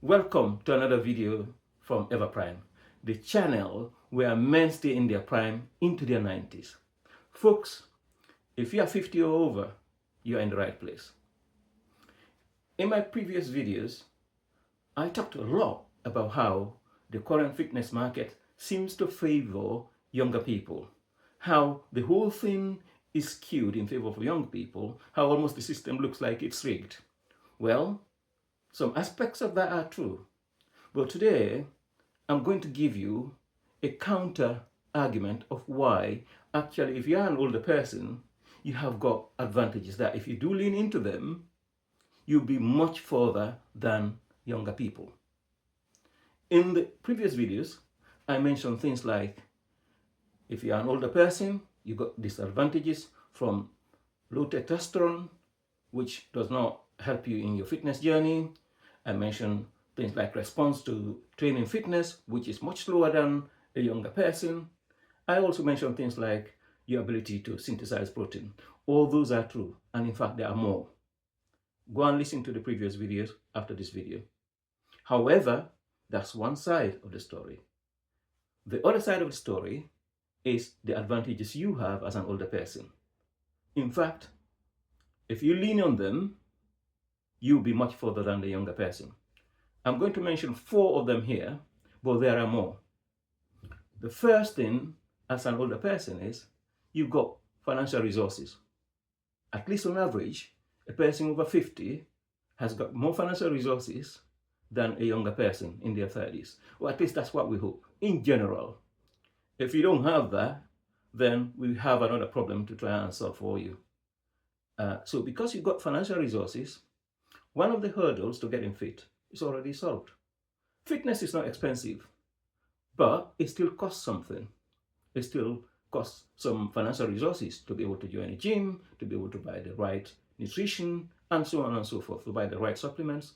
Welcome to another video from EVERPRIME, the channel where men stay in their prime into their 90s. Folks, if you are 50 or over, you are in the right place. In my previous videos, I talked a lot about how the current fitness market seems to favor younger people, how the whole thing is skewed in favor of young people, how almost the system looks like it's rigged. Well, some aspects of that are true. But today, I'm going to give you a counter argument of why, actually, if you're an older person, you have got advantages that if you do lean into them, you'll be much further than younger people. In the previous videos, I mentioned things like, if you're an older person, you got disadvantages from low testosterone, which does not help you in your fitness journey. I mentioned things like response to training fitness, which is much slower than a younger person. I also mentioned things like your ability to synthesize protein. All those are true, and in fact, there are more. Go and listen to the previous videos after this video. However, that's one side of the story. The other side of the story is the advantages you have as an older person. In fact, if you lean on them, you'll be much further than the younger person. I'm going to mention 4 of them here, but there are more. The first thing as an older person is you've got financial resources. At least on average, a person over 50 has got more financial resources than a younger person in their 30s. Or at least that's what we hope, in general. If you don't have that, then we have another problem to try and solve for you. So because you've got financial resources, one of the hurdles to getting fit is already solved. Fitness is not expensive, but it still costs something. It still costs some financial resources to be able to join a gym, to be able to buy the right nutrition, and so on and so forth, to buy the right supplements.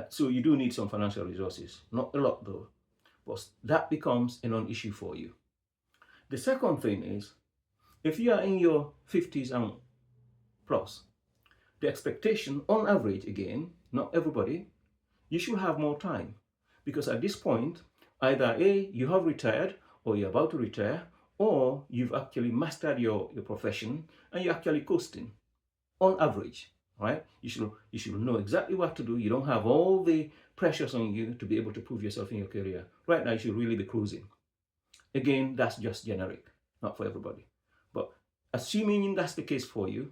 So you do need some financial resources. Not a lot though, but that becomes a non-issue for you. The second thing is, if you are in your 50s and plus, the expectation on average, again, not everybody, you should have more time. Because at this point, either A, you have retired, or you're about to retire, or you've actually mastered your profession and you're actually coasting. On average, right? You should know exactly what to do. You don't have all the pressures on you to be able to prove yourself in your career. Right now, you should really be cruising. Again, that's just generic, not for everybody. But assuming that's the case for you,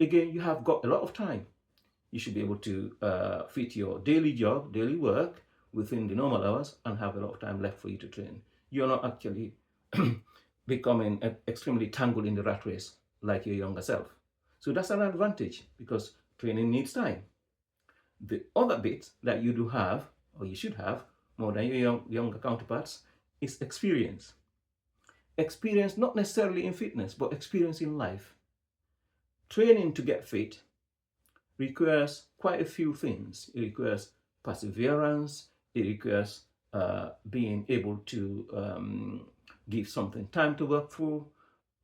again, you have got a lot of time. You should be able to fit your daily job, daily work within the normal hours and have a lot of time left for you to train. You're not actually becoming extremely tangled in the rat race like your younger self. So that's an advantage because training needs time. The other bit that you do have, or you should have, more than your younger counterparts, is experience. Experience not necessarily in fitness, but experience in life. Training to get fit requires quite a few things. It requires perseverance. It requires being able to give something time to work through.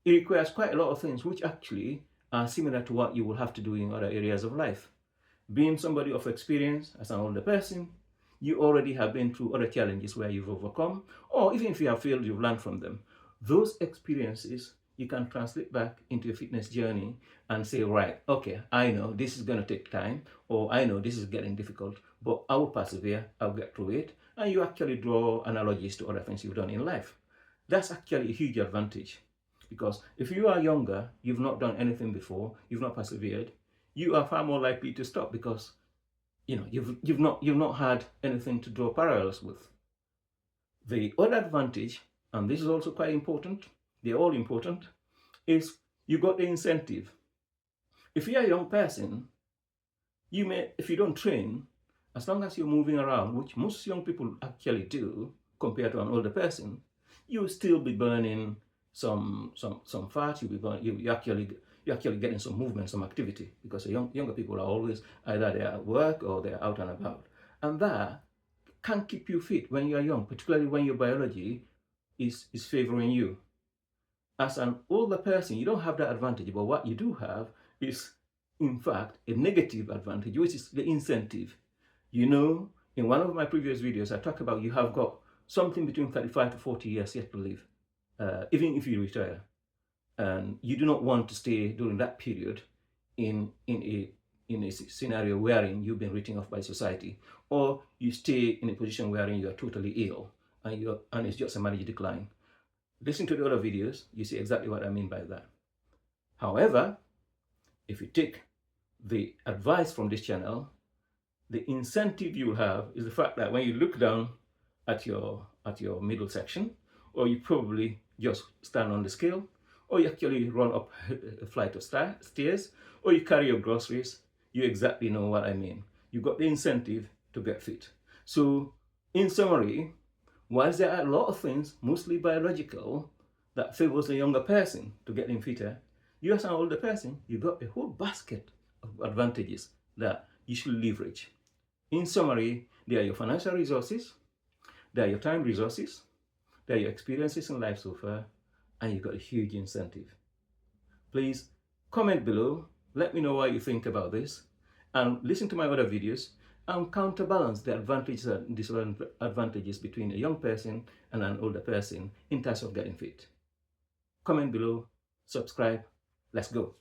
It requires quite a lot of things which actually are similar to what you will have to do in other areas of life. Being somebody of experience as an older person, you already have been through other challenges where you've overcome, or even if you have failed, you've learned from them. Those experiences you can translate back into your fitness journey and say, right, okay, I know this is going to take time, or I know this is getting difficult, but I will persevere, I'll get through it. And you actually draw analogies to other things you've done in life. That's actually a huge advantage, because if you are younger, you've not done anything before, you've not persevered, you are far more likely to stop because you've not had anything to draw parallels with. The other advantage, and this is also quite important, they're all important, is you got the incentive. If you're a young person, if you don't train, as long as you're moving around, which most young people actually do compared to an older person, you'll still be burning some fat. You're actually getting some movement, some activity, because younger people are always either they're at work or they're out and about, and that can keep you fit when you're young, particularly when your biology is favoring you. As an older person, you don't have that advantage, but what you do have is, in fact, a negative advantage, which is the incentive. You know, In one of my previous videos, I talked about you have got something between 35 to 40 years yet to live, even if you retire. And you do not want to stay during that period in a scenario wherein you've been written off by society, or you stay in a position wherein you are totally ill and it's just a managed decline. Listen to the other videos, you see exactly what I mean by that. However, if you take the advice from this channel, the incentive you will have is the fact that when you look down at your middle section, or you probably just stand on the scale, or you actually run up a flight of stairs, or you carry your groceries, you exactly know what I mean. You got the incentive to get fit. So in summary, whilst there are a lot of things, mostly biological, that favors a younger person to get them fitter, you as an older person, you got a whole basket of advantages that you should leverage. In summary, they are your financial resources, they are your time resources, they are your experiences in life so far, and you've got a huge incentive. Please comment below, let me know what you think about this, and listen to my other videos and counterbalance the advantages and disadvantages between a young person and an older person in terms of getting fit. Comment below, subscribe, let's go.